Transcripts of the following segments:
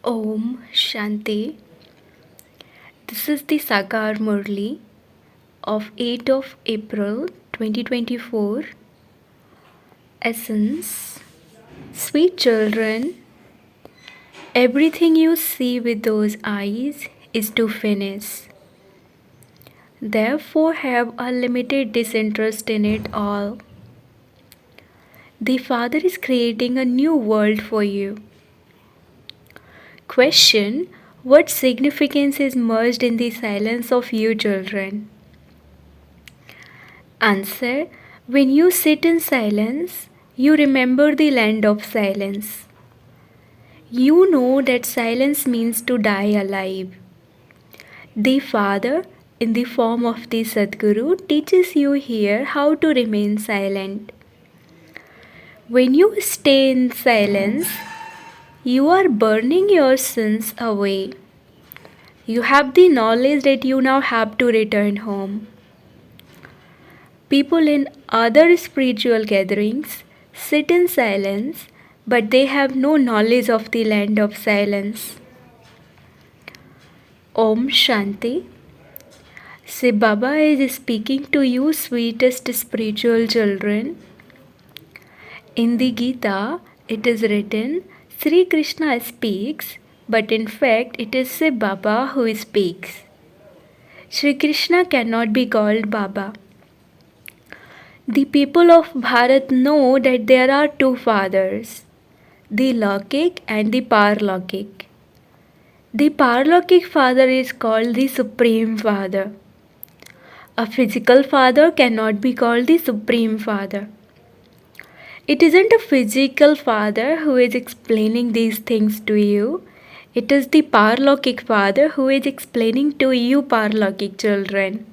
Om Shanti. This is the Sakar Murli of 8th of April 2024. Essence. Sweet children, everything you see with those eyes is to finish. Therefore, have a limited disinterest in it all. The Father is creating a new world for you. Question: what significance is merged in the silence of you children? Answer: when you sit in silence, you remember the land of silence. You know that silence means to die alive. The Father, in the form of the Sadguru, teaches you here how to remain silent. When you stay in silence, you are burning your sins away. You have the knowledge that you now have to return home. People in other spiritual gatherings sit in silence, but they have no knowledge of the land of silence. Om Shanti. Shiv Baba is speaking to you, sweetest spiritual children. In the Gita, it is written, Sri Krishna speaks, but in fact it is Shiv Baba who speaks. Sri Krishna cannot be called Baba. The people of Bharat know that there are two fathers, the Laukik and the Parlaukik. The Parlaukik father is called the Supreme Father. A physical father cannot be called the Supreme Father. It isn't a physical father who is explaining these things to you. It is the Parlaukik father who is explaining to you Parlaukik children.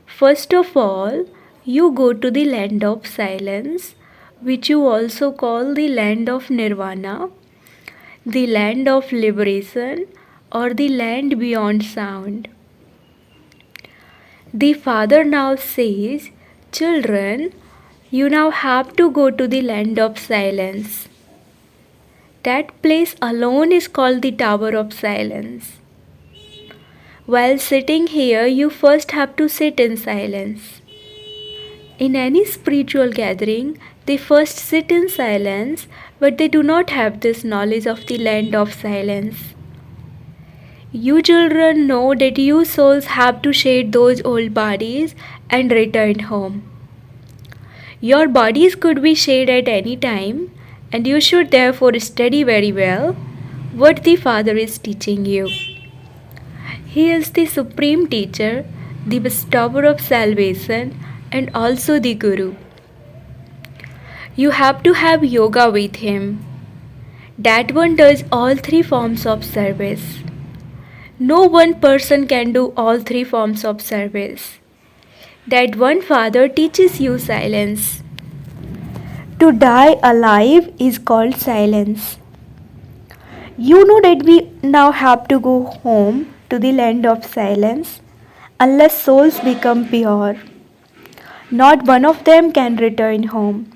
First of all, you go to the land of silence, which you also call the land of nirvana, the land of liberation, or the land beyond sound. The Father now says, children, you now have to go to the land of silence. That place alone is called the Tower of Silence. While sitting here, you first have to sit in silence. In any spiritual gathering, they first sit in silence, but they do not have this knowledge of the land of silence. You children know that you souls have to shed those old bodies and return home. Your bodies could be shed at any time, and you should therefore study very well what the Father is teaching you. He is the supreme teacher, the bestower of salvation, and also the Guru. You have to have yoga with him. That one does all three forms of service. No one person can do all three forms of service. That one Father teaches you silence. To die alive is called silence. You know that we now have to go home to the land of silence unless souls become pure. Not one of them can return home.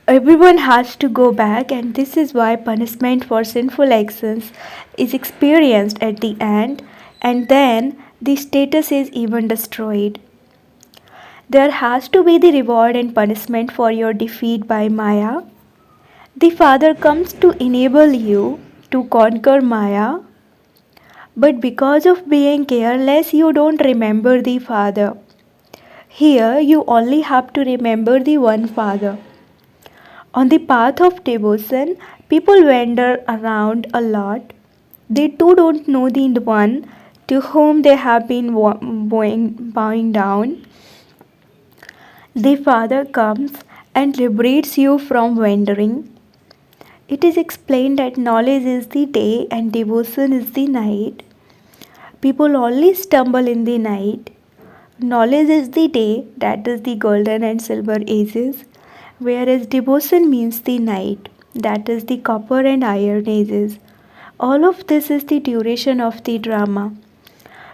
Everyone has to go back, and this is why punishment for sinful actions is experienced at the end, and then the status is even destroyed. There has to be the reward and punishment for your defeat by Maya. The Father comes to enable you to conquer Maya, but because of being careless, you don't remember the Father. Here, you only have to remember the one Father. On the path of devotion, people wander around a lot. They too don't know the one to whom they have been bowing down. The Father comes and liberates you from wandering. It is explained that knowledge is the day and devotion is the night. People only stumble in the night. Knowledge is the day, that is the golden and silver ages, whereas devotion means the night, that is the copper and iron ages. All of this is the duration of the drama.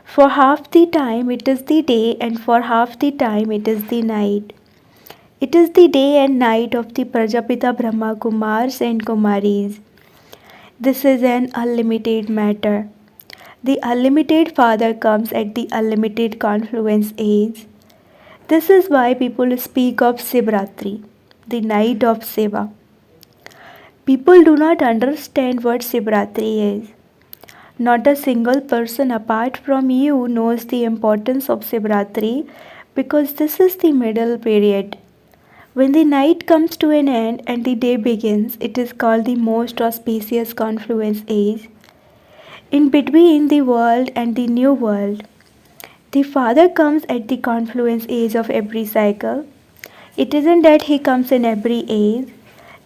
For half the time it is the day, and for half the time it is the night. It is the day and night of the Prajapita Brahma Kumars and Kumaris. This is an unlimited matter. The unlimited Father comes at the unlimited confluence age. This is why people speak of Sivratri, the night of Shiva. People do not understand what Sivratri is. Not a single person apart from you knows the importance of Sivratri because this is the middle period. When the night comes to an end and the day begins, it is called the most auspicious confluence age. In between the world and the new world, the Father comes at the confluence age of every cycle. It isn't that he comes in every age.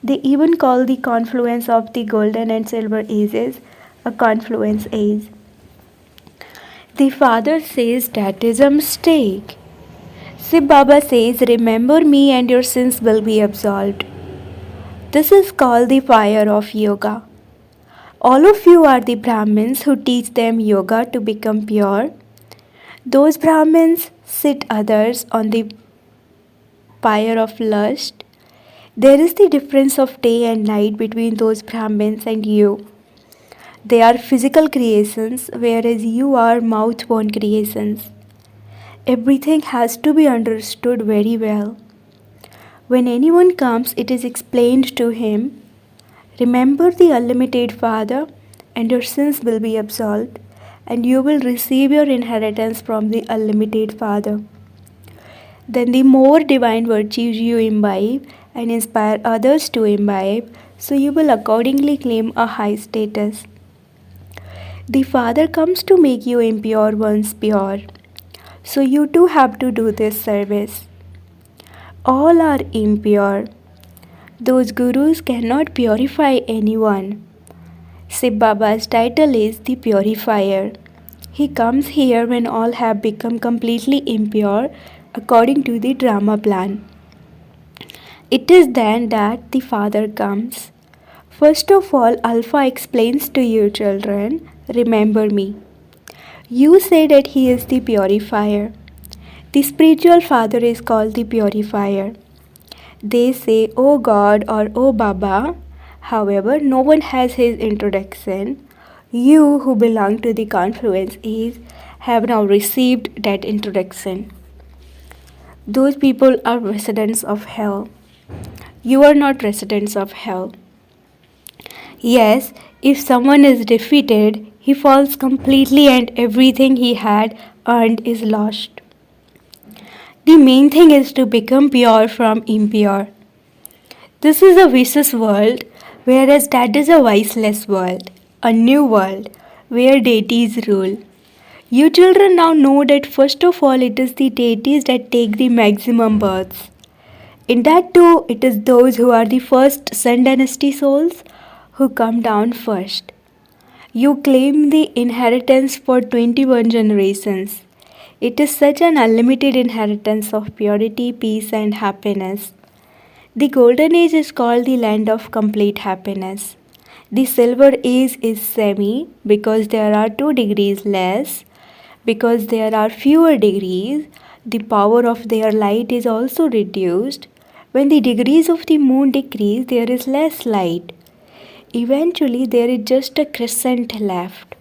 They even call the confluence of the golden and silver ages a confluence age. The Father says that is a mistake. Shiv Baba says, remember me and your sins will be absolved. This is called the fire of yoga. All of you are the Brahmins who teach them yoga to become pure. Those Brahmins sit others on the fire of lust. There is the difference of day and night between those Brahmins and you. They are physical creations, whereas you are mouth born creations. Everything has to be understood very well. When anyone comes, it is explained to him. Remember the unlimited Father, and your sins will be absolved, and you will receive your inheritance from the unlimited Father. Then the more divine virtues you imbibe and inspire others to imbibe, so you will accordingly claim a high status. The Father comes to make you impure ones pure. So you too have to do this service. All are impure. Those gurus cannot purify anyone. Shiv Baba's title is the Purifier. He comes here when all have become completely impure according to the drama plan. It is then that the Father comes. First of all, Alpha explains to you, children, remember me. You say that he is the purifier. The spiritual father is called the purifier. They say, Oh God or Oh Baba. However, no one has his introduction. You who belong to the confluence age have now received that introduction. Those people are residents of hell. You are not residents of hell. Yes, if someone is defeated, he falls completely and everything he had earned is lost. The main thing is to become pure from impure. This is a vicious world, whereas that is a viceless world, a new world where deities rule. You children now know that first of all it is the deities that take the maximum births. In that too, it is those who are the first Sun Dynasty souls who come down first. You claim the inheritance for 21 generations. It is such an unlimited inheritance of purity, peace, and happiness. The golden age is called the land of complete happiness. The silver age is semi because there are 2 degrees less. Because there are fewer degrees, the power of their light is also reduced. When the degrees of the moon decrease, there is less light. Eventually, there is just a crescent left.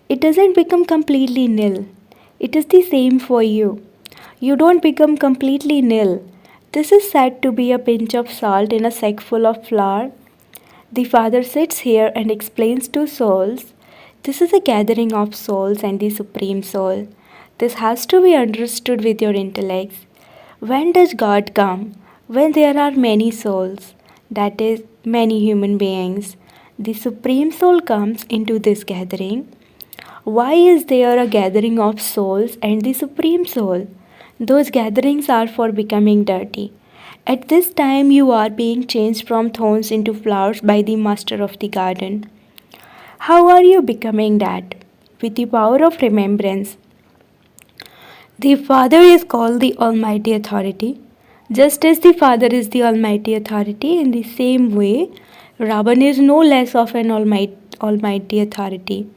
It doesn't become completely nil. It is the same for you. You don't become completely nil. This is said to be a pinch of salt in a sack full of flour. The Father sits here and explains to souls. This is a gathering of souls and the Supreme Soul. This has to be understood with your intellects. When does God come? When there are many souls, that is, many human beings. The Supreme Soul comes into this gathering. Why is there a gathering of souls and the Supreme Soul? Those gatherings are for becoming dirty. At this time, you are being changed from thorns into flowers by the Master of the garden. How are you becoming that? With the power of remembrance. The Father is called the Almighty Authority. Just as the Father is the Almighty Authority, in the same way, Ravan is no less of an Almighty Authority.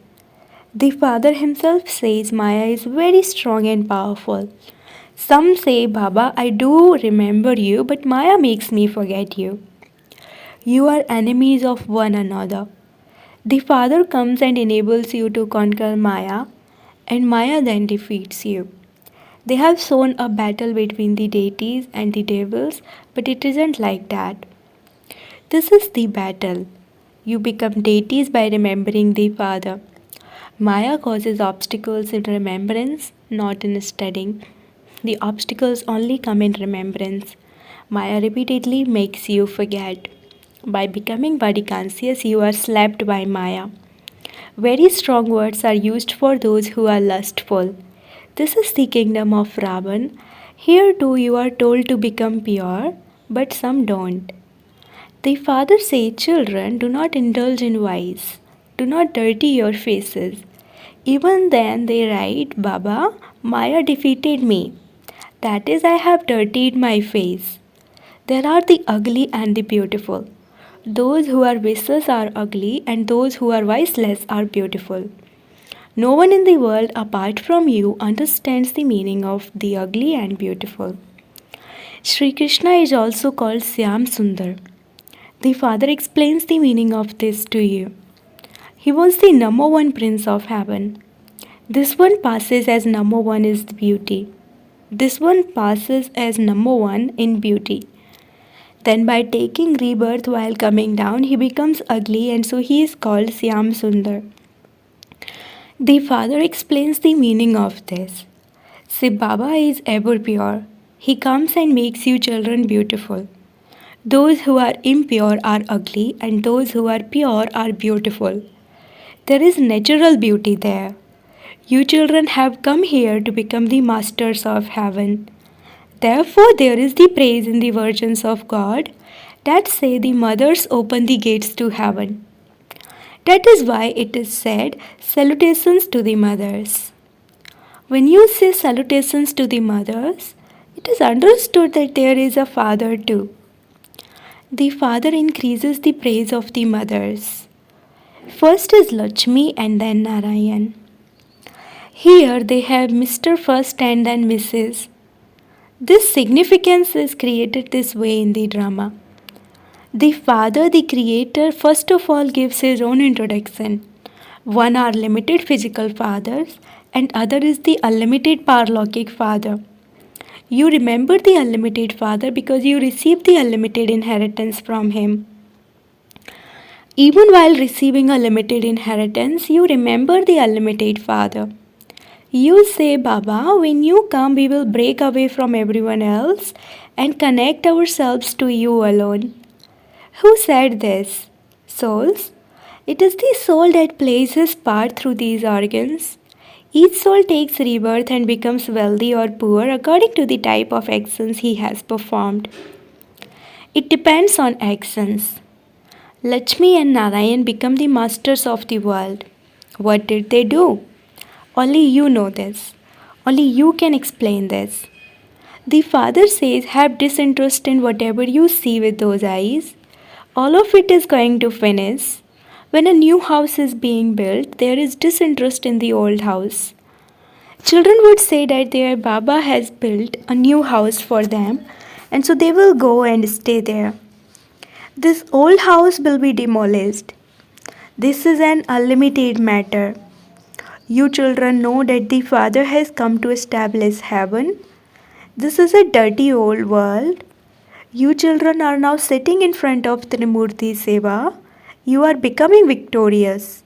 The Father himself says Maya is very strong and powerful. Some say, Baba, I do remember you, but Maya makes me forget you. You are enemies of one another. The Father comes and enables you to conquer Maya, and Maya then defeats you. They have shown a battle between the deities and the devils, but it isn't like that. This is the battle. You become deities by remembering the Father. Maya causes obstacles in remembrance, not in studying. The obstacles only come in remembrance. Maya repeatedly makes you forget. By becoming body conscious, you are slapped by Maya. Very strong words are used for those who are lustful. This is the kingdom of Ravan. Here too you are told to become pure, but some don't. The father says, children, do not indulge in vice. Do not dirty your faces. Even then they write, Baba, Maya defeated me. That is, I have dirtied my face. There are the ugly and the beautiful. Those who are vicious are ugly, and those who are viceless are beautiful. No one in the world apart from you understands the meaning of the ugly and beautiful. Sri Krishna is also called Syam Sundar. The Father explains the meaning of this to you. He was the number one prince of heaven. This one passes as number one is beauty. This one passes as number one in beauty. Then, by taking rebirth while coming down, he becomes ugly, and so he is called Syam Sundar. The Father explains the meaning of this. Shiv Baba is ever pure. He comes and makes you children beautiful. Those who are impure are ugly, and those who are pure are beautiful. There is natural beauty there. You children have come here to become the masters of heaven. Therefore, there is the praise in the virgins of God that say the mothers open the gates to heaven. That is why it is said, salutations to the mothers. When you say salutations to the mothers, it is understood that there is a father too. The father increases the praise of the mothers. First is Lakshmi and then Narayan. Here they have Mr. first and then Mrs. This significance is created this way in the drama. The father, the creator, first of all gives his own introduction. One are limited physical fathers and other is the unlimited paralaukic father. You remember the unlimited father because you received the unlimited inheritance from him. Even while receiving a limited inheritance, you remember the unlimited father. You say, Baba, when you come, we will break away from everyone else and connect ourselves to you alone. Who said this? Souls? It is the soul that plays his part through these organs. Each soul takes rebirth and becomes wealthy or poor according to the type of actions he has performed. It depends on actions. Lakshmi and Narayan become the masters of the world. What did they do? Only you know this. Only you can explain this. The Father says, have disinterest in whatever you see with those eyes. All of it is going to finish. When a new house is being built, there is disinterest in the old house. Children would say that their Baba has built a new house for them, and so they will go and stay there. This old house will be demolished. This is an unlimited matter. You children know that the Father has come to establish heaven. This is a dirty old world. You children are now sitting in front of Trimurti Seva. You are becoming victorious.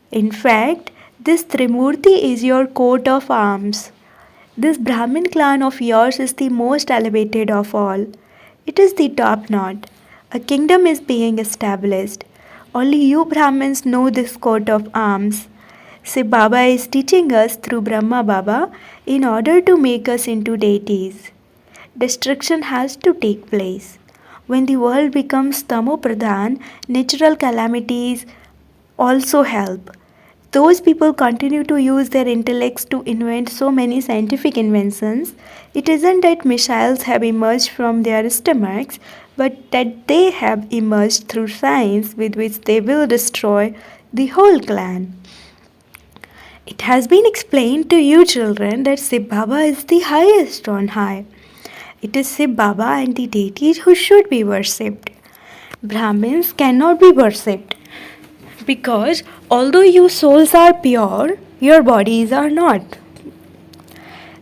In fact, this Trimurti is your coat of arms. This Brahmin clan of yours is the most elevated of all. It is the top knot. A kingdom is being established. Only you Brahmins know this coat of arms. Shiv Baba is teaching us through Brahma Baba in order to make us into deities. Destruction has to take place. When the world becomes Tamo Pradhan, natural calamities also help. Those people continue to use their intellects to invent so many scientific inventions. It isn't that missiles have emerged from their stomachs, but that they have emerged through science with which they will destroy the whole clan. It has been explained to you children that Shiv Baba is the highest on high. It is Shiv Baba and the deities who should be worshipped. Brahmins cannot be worshipped. Because although your souls are pure, your bodies are not.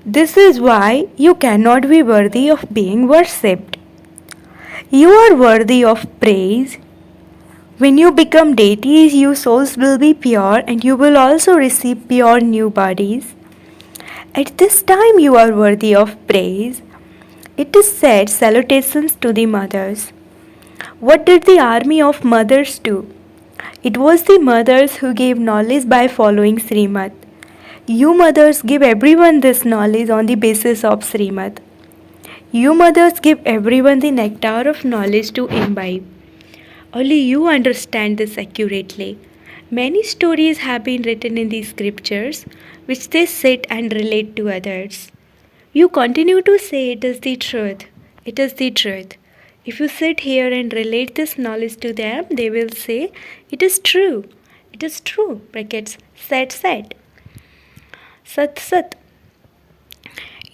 This is why you cannot be worthy of being worshipped. You are worthy of praise. When you become deities, your souls will be pure and you will also receive pure new bodies. At this time, you are worthy of praise. It is said, salutations to the mothers. What did the army of mothers do? It was the mothers who gave knowledge by following Srimad. You mothers give everyone this knowledge on the basis of Srimad. You mothers give everyone the nectar of knowledge to imbibe. Only you understand this accurately. Many stories have been written in the scriptures which they sit and relate to others. You continue to say it is the truth. It is the truth. If you sit here and relate this knowledge to them, they will say, it is true. It is true. Brackets, sat, sat. Sat, sat.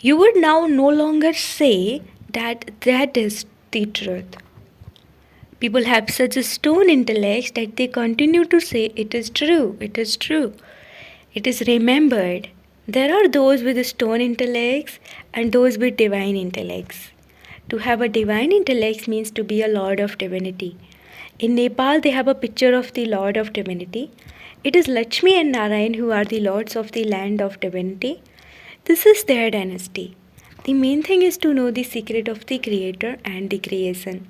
You would now no longer say that is the truth. People have such a stone intellect that they continue to say it is true, it is true. It is remembered. There are those with stone intellects and those with divine intellects. To have a divine intellect means to be a Lord of Divinity. In Nepal, they have a picture of the Lord of Divinity. It is Lakshmi and Narayan who are the lords of the land of divinity. This is their dynasty. The main thing is to know the secret of the Creator and the creation.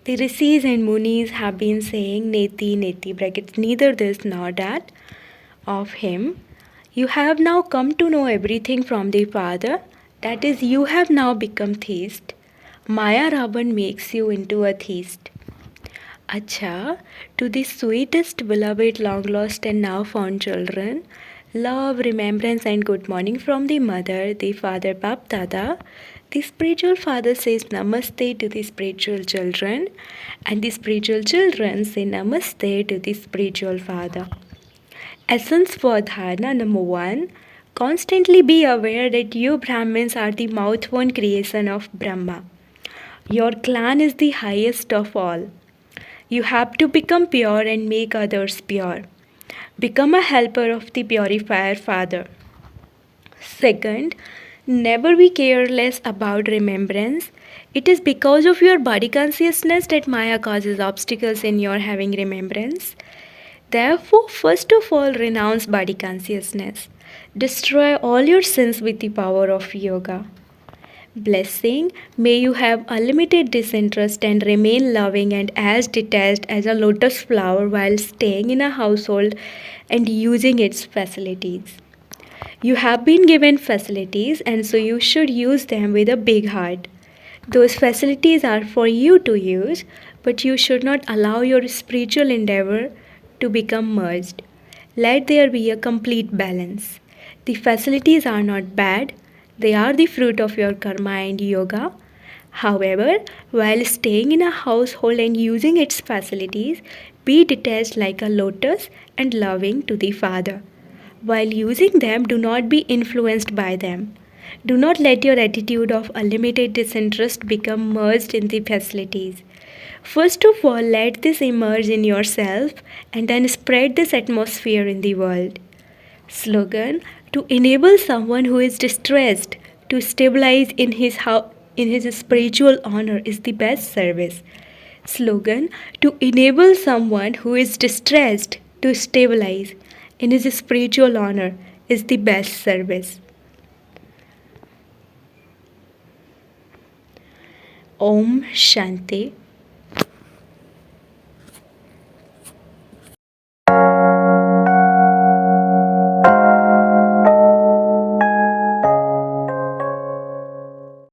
The rishis and munis have been saying neti neti brackets neither this nor that of him. You have now come to know everything from the Father. That is, you have now become theist. Maya Ravan makes you into a theist. Acha, to the sweetest, beloved, long lost and now found children, love, remembrance and good morning from the mother, the father Bap Dada. The spiritual father says namaste to the spiritual children, and the spiritual children say namaste to the spiritual father. Essence for dharana number 1. Constantly be aware that you Brahmins are the mouth-born creation of Brahma. Your clan is the highest of all. You have to become pure and make others pure. Become a helper of the purifier Father. Second, never be careless about remembrance. It is because of your body consciousness that Maya causes obstacles in your having remembrance. Therefore, first of all, renounce body consciousness. Destroy all your sins with the power of yoga. Blessing, may you have unlimited disinterest and remain loving and as detached as a lotus flower while staying in a household and using its facilities. You have been given facilities and so you should use them with a big heart. Those facilities are for you to use, but you should not allow your spiritual endeavor to become merged. Let there be a complete balance. The facilities are not bad, they are the fruit of your karma and yoga. However, while staying in a household and using its facilities, be detached like a lotus and loving to the Father. While using them, do not be influenced by them. Do not let your attitude of unlimited disinterest become merged in the facilities. First of all, let this emerge in yourself and then spread this atmosphere in the world. Slogan: to enable someone who is distressed to stabilize in his spiritual honor is the best service. Slogan: to enable someone who is distressed to stabilize in his spiritual honor is the best service. Om Shanti.